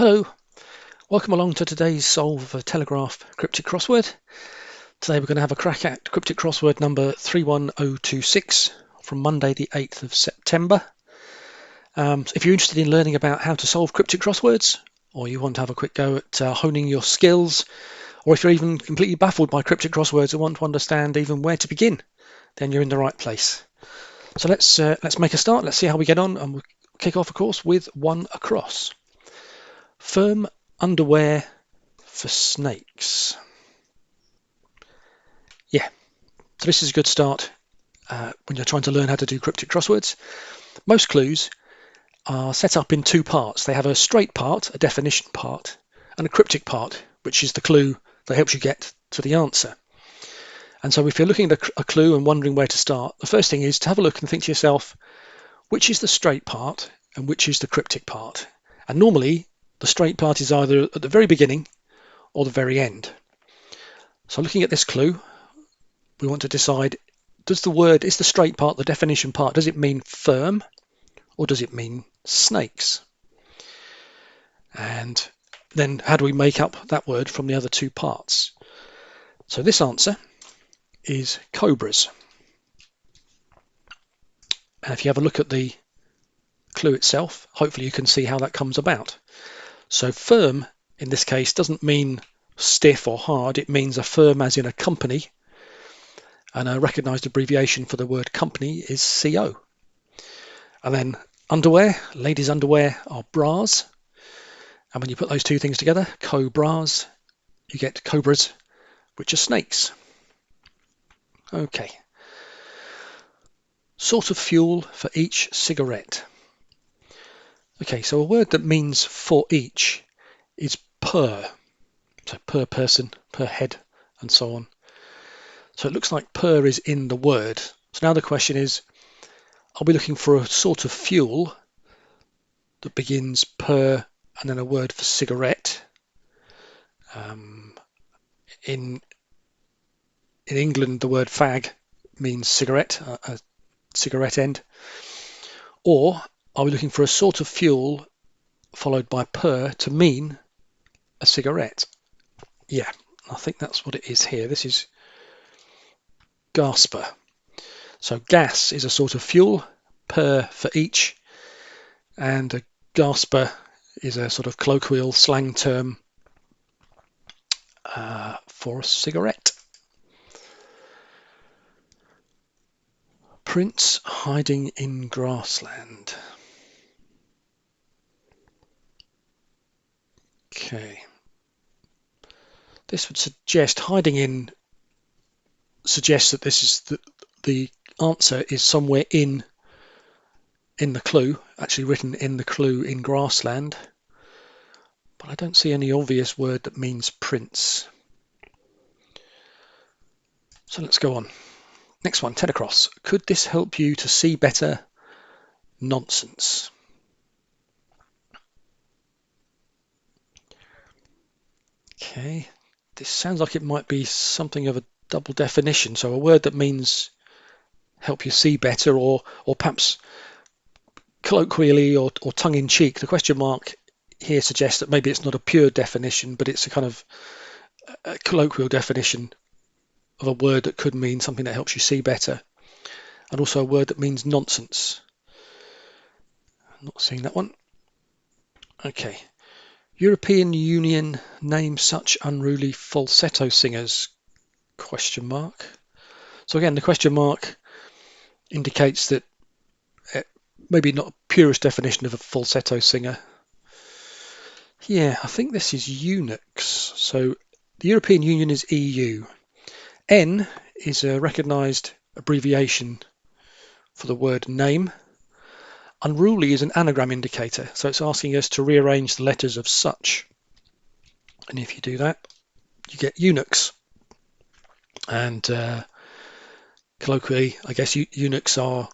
Hello, welcome along to today's solve of Telegraph Cryptic Crossword. Today we're going to have a crack at Cryptic Crossword number 31026 from Monday the 8th of September. If you're interested in learning about how to solve cryptic crosswords, or you want to have a quick go at honing your skills, or if you're even completely baffled by cryptic crosswords and want to understand even where to begin, then you're in the right place. So let's make a start. Let's see how we get on, and we'll kick off, of course, with one across. Firm underwear for snakes. Yeah, so this is a good start when you're trying to learn how to do cryptic crosswords. Most clues are set up in two parts. They have a straight part, a definition part, and a cryptic part, which is the clue that helps you get to the answer. And so if you're looking at a clue and wondering where to start, the first thing is to have a look and think to yourself, which is the straight part and which is the cryptic part? And normally the straight part is either at the very beginning or the very end. So looking at this clue, we want to decide, is the straight part, the definition part, does it mean firm or does it mean snakes? And then how do we make up that word from the other two parts? So this answer is cobras. And if you have a look at the clue itself, hopefully you can see how that comes about. So firm in this case doesn't mean stiff or hard, it means a firm as in a company, and a recognized abbreviation for the word company is CO. And then underwear, ladies' underwear are bras, and when you put those two things together, cobras, you get cobras, which are snakes. Okay. Sort of fuel for each cigarette. Okay, so a word that means for each is per. So per person, per head, and so on. So it looks like per is in the word. So now the question is, are we looking for a sort of fuel that begins per and then a word for cigarette? In England, the word fag means cigarette, a cigarette end. Or are we looking for a sort of fuel followed by per to mean a cigarette? Yeah, I think that's what it is here. This is gasper. So gas is a sort of fuel, per for each, and a gasper is a sort of colloquial slang term for a cigarette. Prince hiding in grassland. Okay. This would suggest hiding in suggests that this is the answer is somewhere in the clue, actually written in the clue in grassland. But I don't see any obvious word that means prince. So let's go on. Next one, Telecross. Could this help you to see better? Nonsense. Okay, this sounds like it might be something of a double definition. So a word that means help you see better, or perhaps colloquially or tongue-in-cheek. The question mark here suggests that maybe it's not a pure definition, but it's a kind of a colloquial definition of a word that could mean something that helps you see better, and also a word that means nonsense. I'm not seeing that one. Okay. European Union name such unruly falsetto singers? Question mark. So again, the question mark indicates that maybe not a purest definition of a falsetto singer. Yeah, I think this is eunuchs. So the European Union is EU. N is a recognized abbreviation for the word name. Unruly is an anagram indicator, so it's asking us to rearrange the letters of such. And if you do that, you get eunuchs. And colloquially, I guess eunuchs are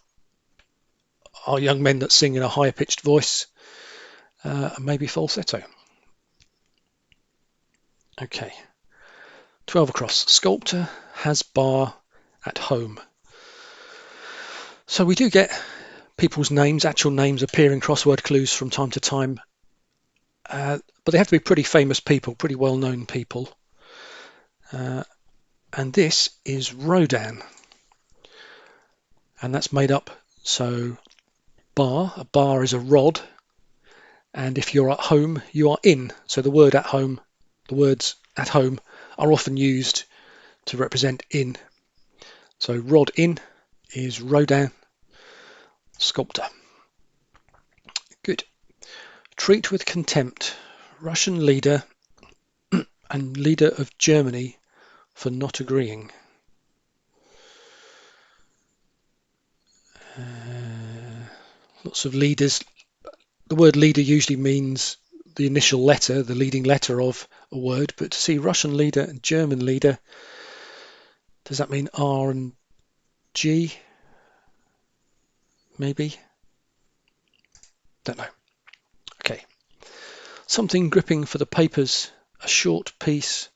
young men that sing in a higher-pitched voice, and maybe falsetto. Okay. 12 across. Sculptor has bar at home. So we do get people's names, actual names appear in crossword clues from time to time, but they have to be pretty famous people, pretty well-known people. And this is Rodan, and that's made up. So a bar is a rod, and if you're at home, you are in. So the words at home are often used to represent in. So rod in is Rodin, sculptor. Good. Treat with contempt, Russian leader and leader of Germany for not agreeing. Lots of leaders. The word leader usually means the initial letter, the leading letter of a word, but to see Russian leader and German leader, does that mean R and G? Maybe? Don't know. Okay. Something gripping for the papers, a short piece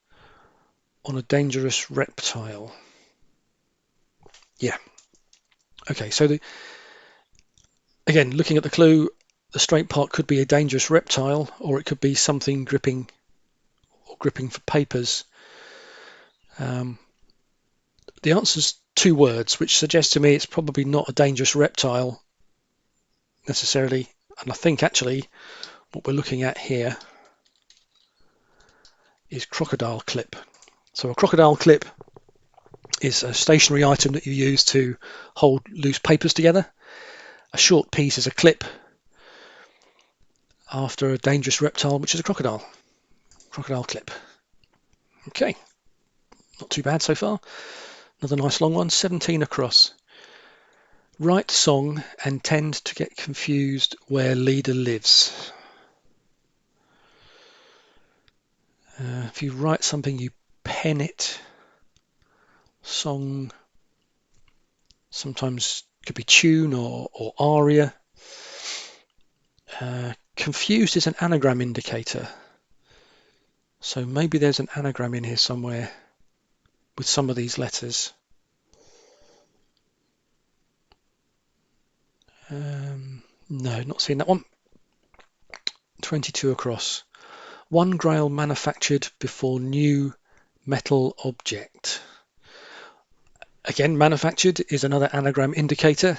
on a dangerous reptile. Yeah. Okay, so again, looking at the clue, the straight part could be a dangerous reptile, or it could be something gripping for papers. The answer's 2 words, which suggests to me it's probably not a dangerous reptile necessarily. And I think actually what we're looking at here is crocodile clip. So a crocodile clip is a stationary item that you use to hold loose papers together. A short piece is a clip after a dangerous reptile, which is a crocodile. Crocodile clip. Okay, not too bad so far. Another nice long one, 17 across. Write song and tend to get confused where leader lives. If you write something, you pen it. Song sometimes could be tune or aria. Confused is an anagram indicator. So maybe there's an anagram in here somewhere with some of these letters. No, not seeing that one. 22 across. One grail manufactured before new metal object. Again, manufactured is another anagram indicator.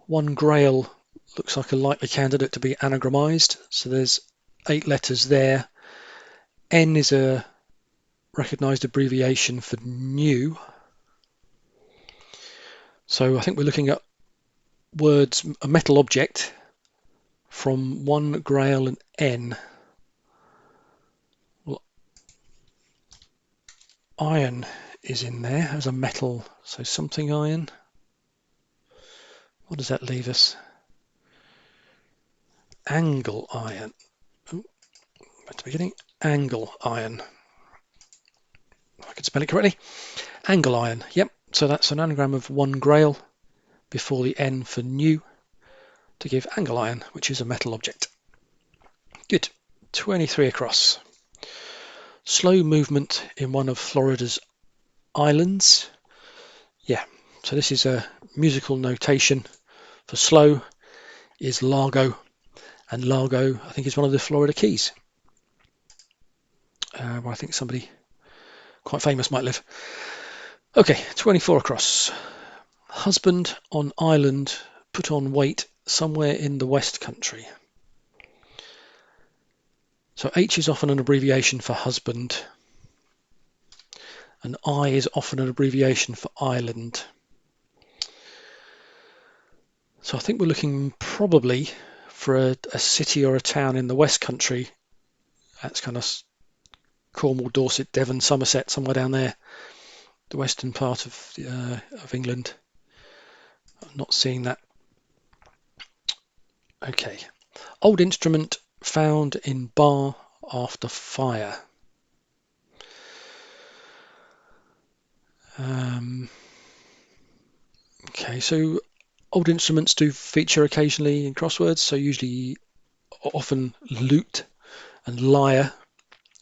One grail looks like a likely candidate to be anagramized. So there's 8 letters there. N is a recognized abbreviation for new. So I think we're looking at words, a metal object from one grail and N. Well, iron is in there as a metal, so something iron. What does that leave us? Angle iron. Oh, at the beginning, angle iron. If I could spell it correctly. Angle iron, yep. So that's an anagram of one grail before the N for new to give angle iron, which is a metal object. Good. 23 across. Slow movement in one of Florida's islands. Yeah, so this is a musical notation for slow is Largo, and Largo I think is one of the Florida Keys, where I think somebody quite famous might live. Okay, 24 across. Husband on island put on weight somewhere in the West Country. So H is often an abbreviation for husband, and I is often an abbreviation for island. So I think we're looking probably for a city or a town in the West Country. That's kind of Cornwall, Dorset, Devon, Somerset, somewhere down there, the western part of England. I'm not seeing that. Okay. Old instrument found in bar after fire. Okay, so old instruments do feature occasionally in crosswords, so usually often lute and lyre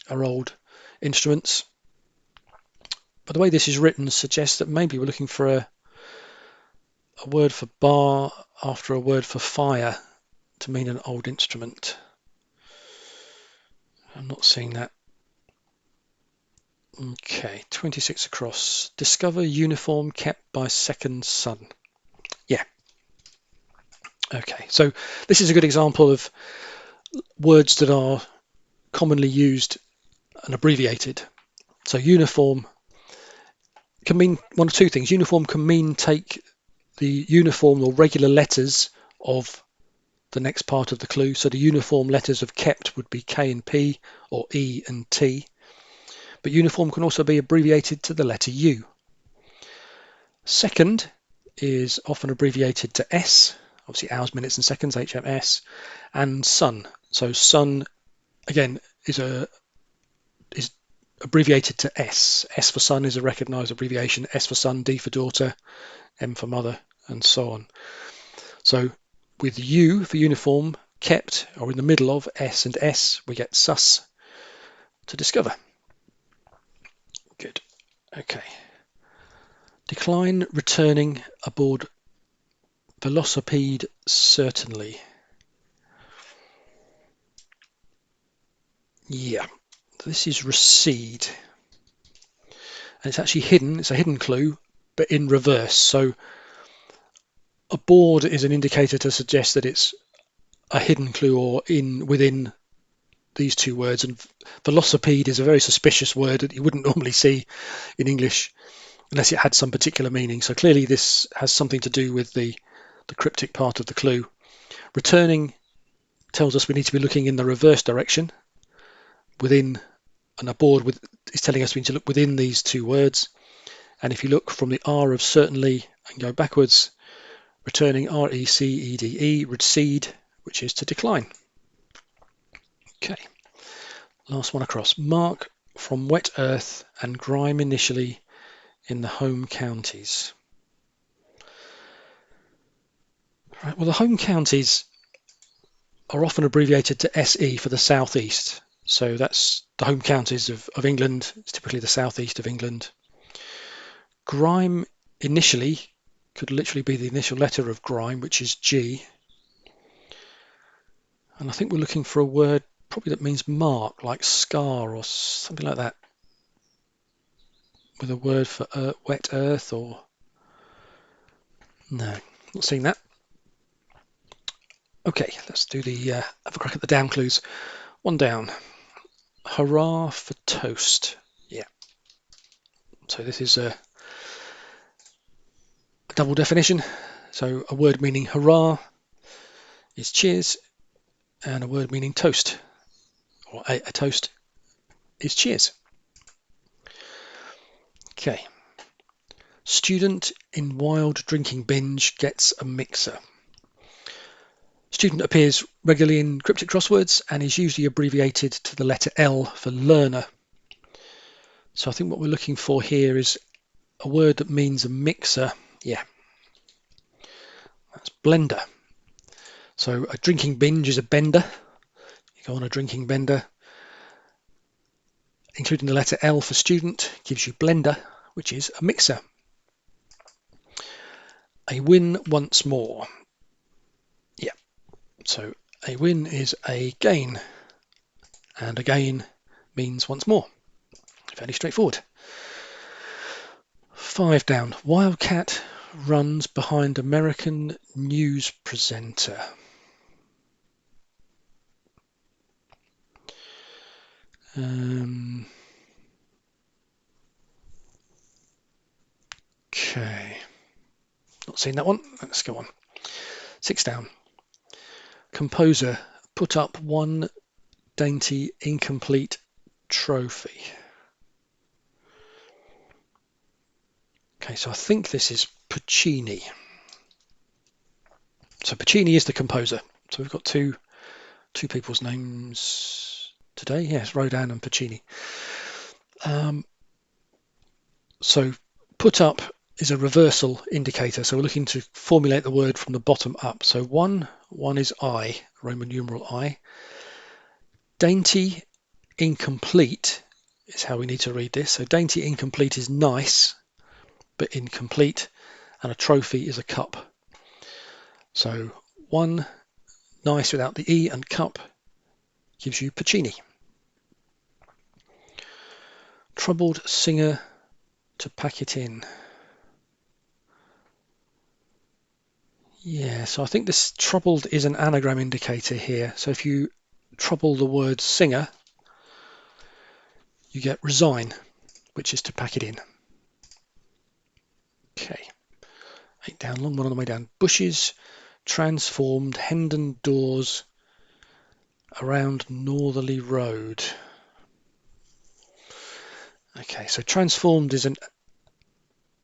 are old instruments. But the way this is written suggests that maybe we're looking for a word for bar after a word for fire to mean an old instrument. I'm not seeing that. Okay, 26 across. Discover uniform kept by second son. Yeah. Okay, so this is a good example of words that are commonly used and abbreviated. So uniform can mean one of two things. Uniform can mean take the uniform or regular letters of the next part of the clue. So the uniform letters of kept would be K and P or E and T. But uniform can also be abbreviated to the letter U. Second is often abbreviated to S, obviously hours, minutes and seconds, HMS, and son. So son, again, is abbreviated to S. S for son is a recognised abbreviation. S for son, D for daughter, M for mother, and so on. So with U for uniform, kept, or in the middle of S and S, we get sus, to discover. Good. Okay. Decline returning aboard velocipede certainly. Yeah, this is recede. And it's actually hidden. It's a hidden clue, but in reverse. So aboard is an indicator to suggest that it's a hidden clue or within these two words. And velocipede is a very suspicious word that you wouldn't normally see in English unless it had some particular meaning. So clearly this has something to do with the cryptic part of the clue. Returning tells us we need to be looking in the reverse direction within, and aboard is telling us we need to look within these two words. And if you look from the R of certainly and go backwards, returning R-E-C-E-D-E, recede, which is to decline. Okay, last one across. Mark from wet earth and grime initially in the home counties. Right, well, the home counties are often abbreviated to SE for the southeast. So that's the home counties of England. It's typically the southeast of England. Grime initially could literally be the initial letter of grime, which is G. And I think we're looking for a word probably that means mark, like scar or something like that, with a word for wet earth or... No, not seeing that. Okay, let's do the have a crack at the down clues. One down. Hurrah for toast. Yeah. So this is a double definition. So a word meaning hurrah is cheers, and a word meaning toast, or a toast, is cheers. Okay. Student in wild drinking binge gets a mixer. Student appears regularly in cryptic crosswords and is usually abbreviated to the letter L for learner. So I think what we're looking for here is a word that means a mixer. Yeah, that's blender. So a drinking binge is a bender. You go on a drinking bender. Including the letter L for student gives you blender, which is a mixer. A win once more. Yeah, so a win is a gain, and a gain means once more. Fairly straightforward. 5 down. Wildcat runs behind American news presenter. Okay. Not seen that one. Let's go on. 6 down. Composer put up one dainty incomplete trophy. Okay, so I think this is Puccini. So Puccini is the composer. So we've got two people's names today. Yes, Rodin and Puccini. So put up is a reversal indicator. So we're looking to formulate the word from the bottom up. So one is I, Roman numeral I. Dainty incomplete is how we need to read this. So dainty incomplete is nice, but incomplete, and a trophy is a cup. So one nice without the E and cup gives you Puccini. Troubled singer to pack it in. Yeah, so I think this troubled is an anagram indicator here. So if you trouble the word singer, you get resign, which is to pack it in. Okay, 8 down, long one on the way down. Bushes transformed Hendon doors around Northerly Road. Okay, so transformed is an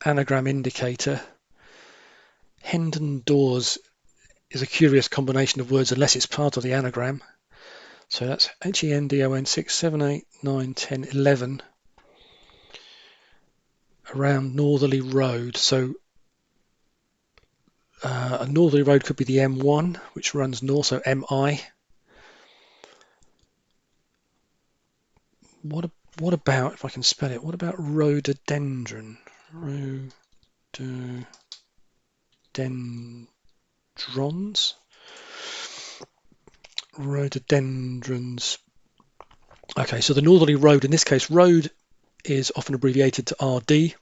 anagram indicator. Hendon doors is a curious combination of words unless it's part of the anagram. So that's HENDON 6, 7, 8, 9, 10, 11 around Northerly Road. So a northerly road could be the M1, which runs north, so MI. What about, if I can spell it, what about rhododendron? Rhododendrons? Rhododendrons. Okay, so the northerly road, in this case, road is often abbreviated to RD,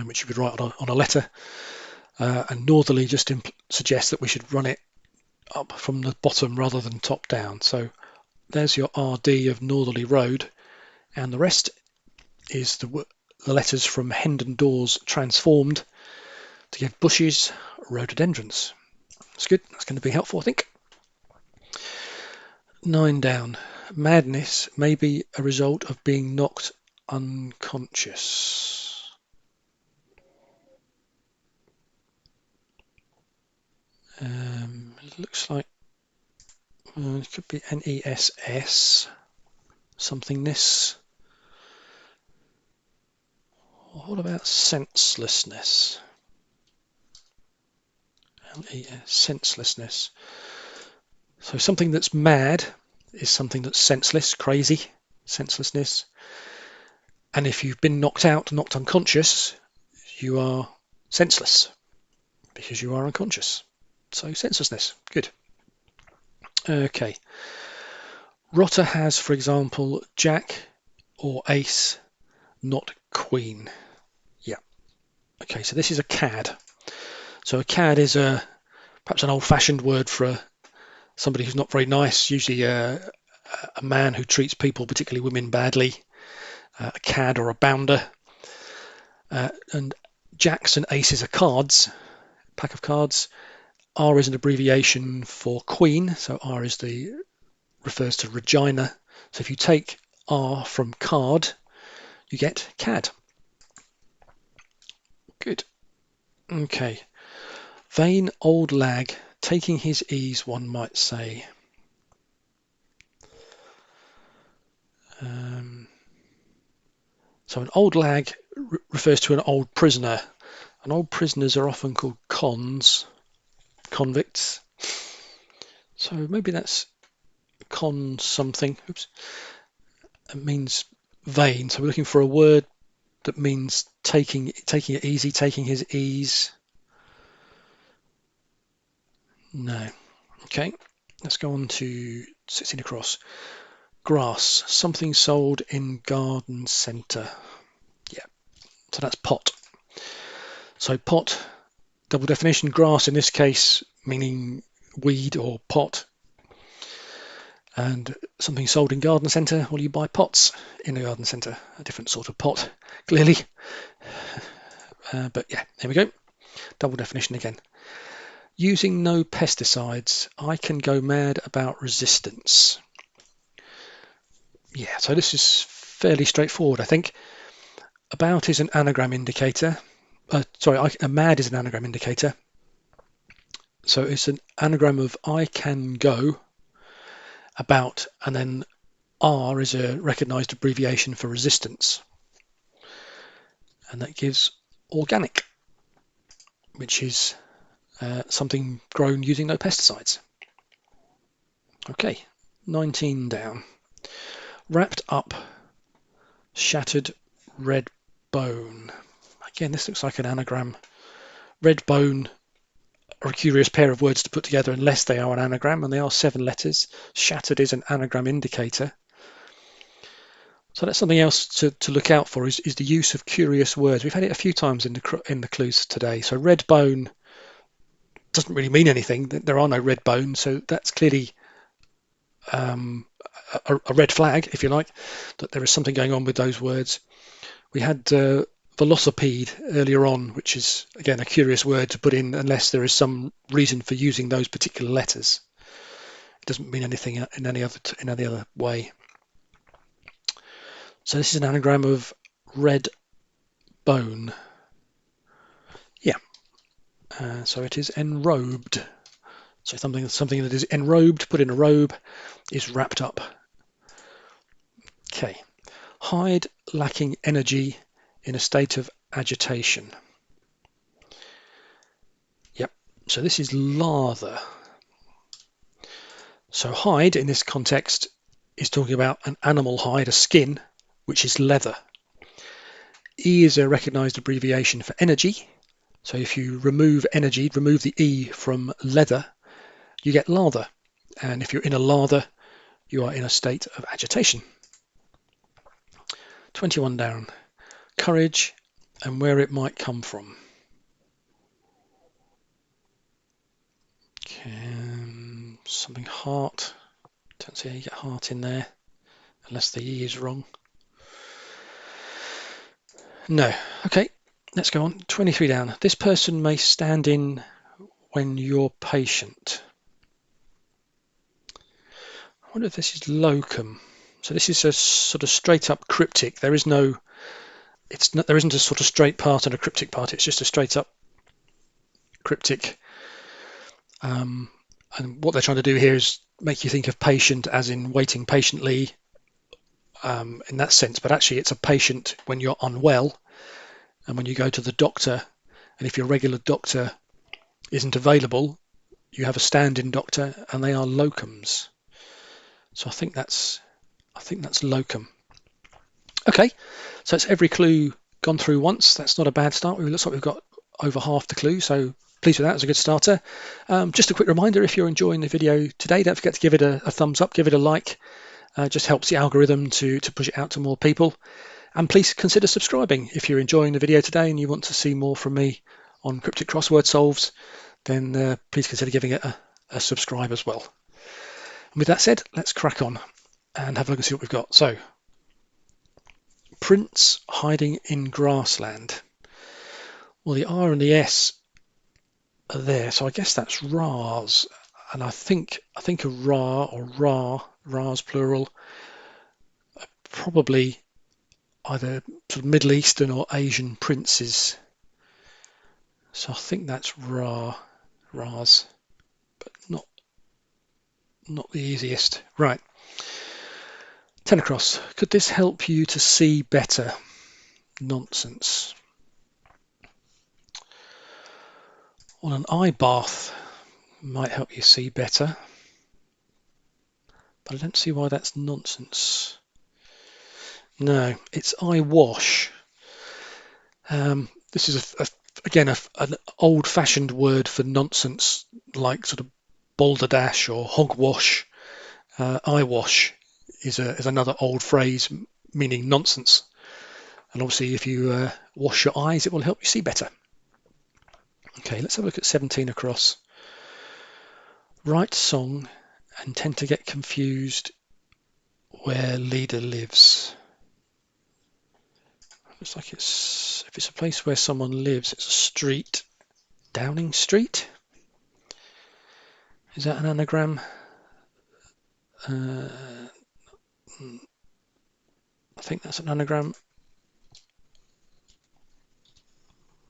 which you could write on a letter. And northerly just suggests that we should run it up from the bottom rather than top down. So there's your RD of northerly road, and the rest is the letters from Hendon doors transformed to give bushes rhododendrons. That's good. That's going to be helpful, I think. 9 down. Madness may be a result of being knocked unconscious. It looks like it could be NESS, somethingness. What about senselessness? Senselessness. So something that's mad is something that's senseless, crazy, senselessness. And if you've been knocked out, knocked unconscious, you are senseless because you are unconscious. So senselessness, good. Okay. Rotter has, for example, Jack or Ace, not Queen. Yeah. Okay, so this is a cad. So a cad is perhaps an old-fashioned word for somebody who's not very nice, usually a man who treats people, particularly women, badly, a cad or a bounder. And jacks and aces are cards, pack of cards. R is an abbreviation for queen, so R refers to Regina. So if you take R from card, you get cad. Good. Okay. Vain old lag, taking his ease, one might say. So an old lag refers to an old prisoner. And old prisoners are often called convicts. So maybe that's con something. Oops. It means vain. So we're looking for a word that means taking it easy, taking his ease. No. Okay. Let's go on to 16 across. Grass, something sold in garden centre. Yeah. So that's pot. So pot, double definition, grass in this case meaning weed or pot. And something sold in garden centre, well, you buy pots in a garden centre, a different sort of pot, clearly. But yeah, here we go. Double definition again. Using no pesticides, I can go mad about resistance. Yeah, so this is fairly straightforward, I think. About is an anagram indicator. A mad is an anagram indicator. So it's an anagram of I can go, about, and then R is a recognized abbreviation for resistance. And that gives organic, which is something grown using no pesticides. Okay, 19 down. Wrapped up, shattered red bone. Again, this looks like an anagram. Red bone are a curious pair of words to put together unless they are an anagram, and they are 7 letters. Shattered is an anagram indicator. So that's something else to look out for is the use of curious words. We've had it a few times in the clues today. So red bone doesn't really mean anything. There are no red bones, so that's clearly a red flag, if you like, that there is something going on with those words. We had velocipede earlier on, which is again a curious word to put in unless there is some reason for using those particular letters. It doesn't mean anything in any other way. So this is an anagram of red bone. Yeah. So it is enrobed. So something that is enrobed, put in a robe, is wrapped up. Okay. Hide lacking energy in a state of agitation. Yep. So this is lather. So hide in this context is talking about an animal hide, a skin, which is leather. E is a recognized abbreviation for energy. So if you remove energy, remove the E from leather, you get lather. And if you're in a lather, you are in a state of agitation. 21 down. Courage and where it might come from. Something heart. Don't see how you get heart in there, unless the E is wrong. No. Okay, let's go on. 23 down. This person may stand in when you're patient. I wonder if this is locum. So this is a sort of straight up cryptic. There isn't a sort of straight part and a cryptic part. It's just a straight up cryptic. And what they're trying to do here is make you think of patient as in waiting patiently, in that sense. But actually, it's a patient when you're unwell and when you go to the doctor. And if your regular doctor isn't available, you have a stand-in doctor, and they are locums. So I think that's locum. Okay, so it's every clue gone through once. That's not a bad start. It looks like we've got over half the clue, so pleased with that. It's a good starter. Just a quick reminder, if you're enjoying the video today, don't forget to give it a thumbs up, give it a like. Just helps the algorithm to push it out to more people. And please consider subscribing if you're enjoying the video today and you want to see more from me on cryptic crossword solves. Then please consider giving it a subscribe as well. And with that said, let's crack on and have a look and see what we've got. So, prince hiding in grassland. Well, the R and the S are there, so I guess that's Ras. And I think a Ra or Ras plural, probably either sort of Middle Eastern or Asian princes. So I think that's Ras, but not the easiest. Right. 10 across. Could this help you to see better? Nonsense. Well, an eye bath might help you see better, but I don't see why that's nonsense. No, it's eye wash. This is again an old-fashioned word for nonsense, like sort of balderdash or hogwash. Eye wash is another old phrase meaning nonsense. And obviously, if you wash your eyes, it will help you see better. Okay, let's have a look at 17 across. Write song and tend to get confused where leader lives. Looks like if it's a place where someone lives, it's a street. Downing Street? Is that an anagram? I think that's an anagram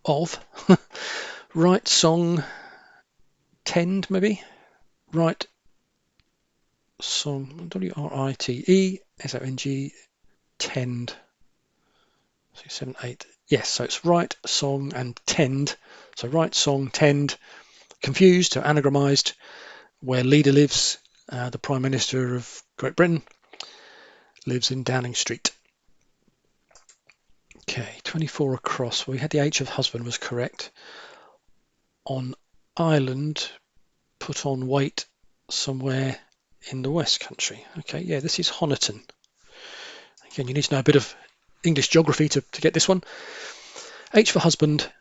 of. Write song, tend maybe? Write song, WRITESONG, tend. 6, 7, 8. Yes, so it's write song and tend. So write song, tend, confused, so anagramized, where leader lives, the Prime Minister of Great Britain, lives in Downing Street. Okay, 24 across. Well, we had the H of husband was correct. On island, put on weight somewhere in the West Country. Okay, yeah, this is Honiton. Again, you need to know a bit of English geography to get this one. H for husband,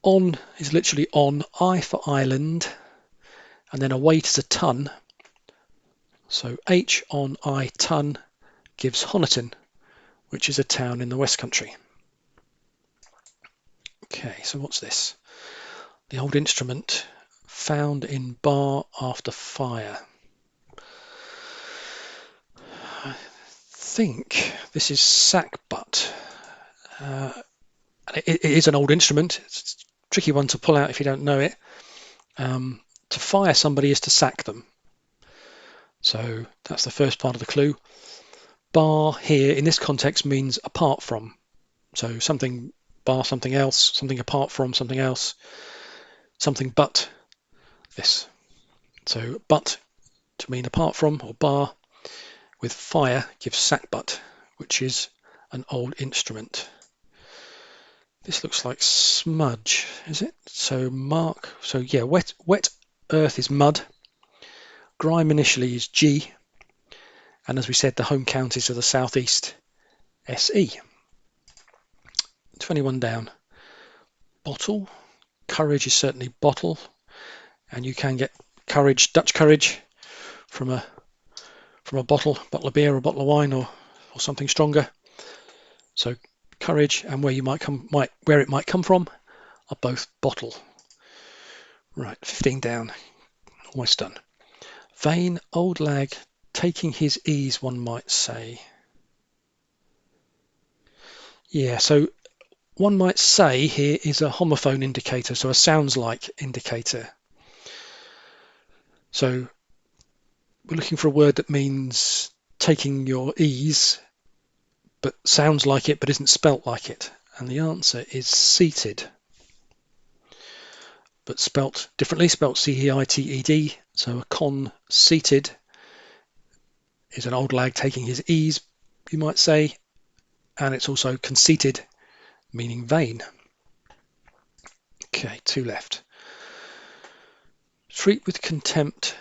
on is literally on, I for island, and then a weight is a ton. So H on I ton gives Honiton, which is a town in the West Country. Okay, so what's this? The old instrument found in bar after fire. I think this is sackbut. It is an old instrument. It's a tricky one to pull out if you don't know it. To fire somebody is to sack them. So that's the first part of the clue. Bar here in this context means apart from. So something bar something else, something apart from something else, something but this. So but to mean apart from or bar with fire gives sackbut, which is an old instrument. This looks like smudge, is it? So mark, so yeah, wet earth is mud. Grime initially is G. And as we said, the home counties are the southeast, SE. 21 down. Bottle. Courage is certainly bottle. And you can get courage, Dutch courage, from a bottle of beer or a bottle of wine or something stronger. So courage and where it might come from are both bottle. Right, 15 down. Almost done. Vain, old lag, taking his ease, one might say. Yeah, so one might say here is a homophone indicator, so a sounds like indicator. So we're looking for a word that means taking your ease, but sounds like it, but isn't spelt like it. And the answer is seated, but spelt differently, spelt C-E-I-T-E-D. So a conceited is an old lag taking his ease, you might say, and it's also conceited, meaning vain. Okay, 2 left. Treat with contempt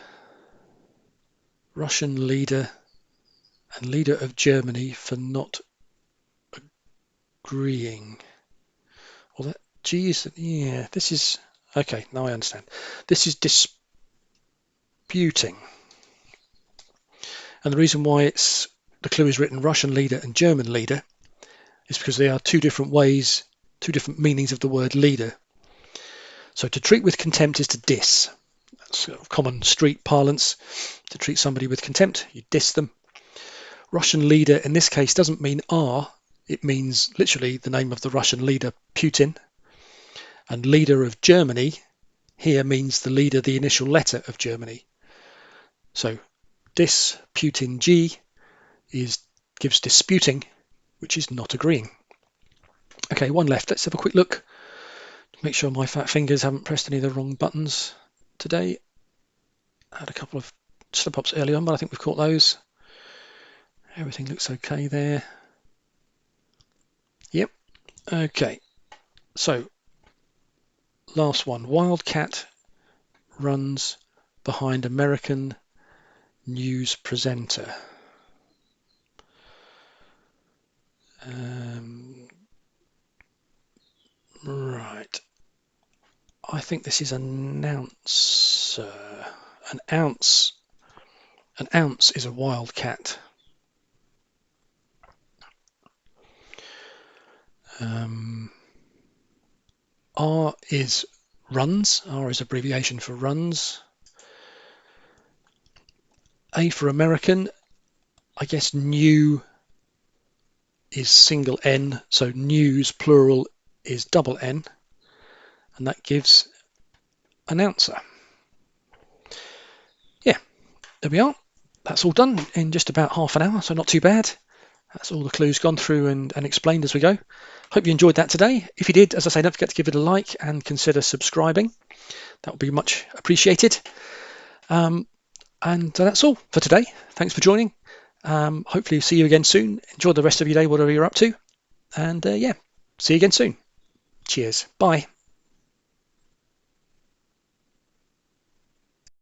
Russian leader and leader of Germany for not agreeing. Well, that G is, yeah, this is, okay, now I understand. This is disputing. And the reason why the clue is written Russian leader and German leader is because they are two different ways, two different meanings of the word leader. So to treat with contempt is to diss. That's sort of common street parlance. To treat somebody with contempt, you diss them. Russian leader in this case doesn't mean R, it means literally the name of the Russian leader, Putin. And leader of Germany here means the leader, the initial letter of Germany. So dis Putin G gives disputing, which is not agreeing. Okay, 1 left. Let's have a quick look to make sure my fat fingers haven't pressed any of the wrong buttons today. I had a couple of slip-ups early on, but I think we've caught those. Everything looks okay there. Yep. Okay. So, last one. Wildcat runs behind American news presenter. Right. I think this is announcer. An ounce is a wildcat. R is runs. R is abbreviation for runs. A for American. I guess new is single N, so news plural is double N, and that gives announcer. Yeah, there we are. That's all done in just about half an hour, so not too bad. That's all the clues gone through and explained as we go. Hope you enjoyed that today. If you did, as I say, don't forget to give it a like and consider subscribing. That would be much appreciated. And that's all for today. Thanks for joining. Hopefully see you again soon. Enjoy the rest of your day, whatever you're up to. And yeah, see you again soon. Cheers. Bye.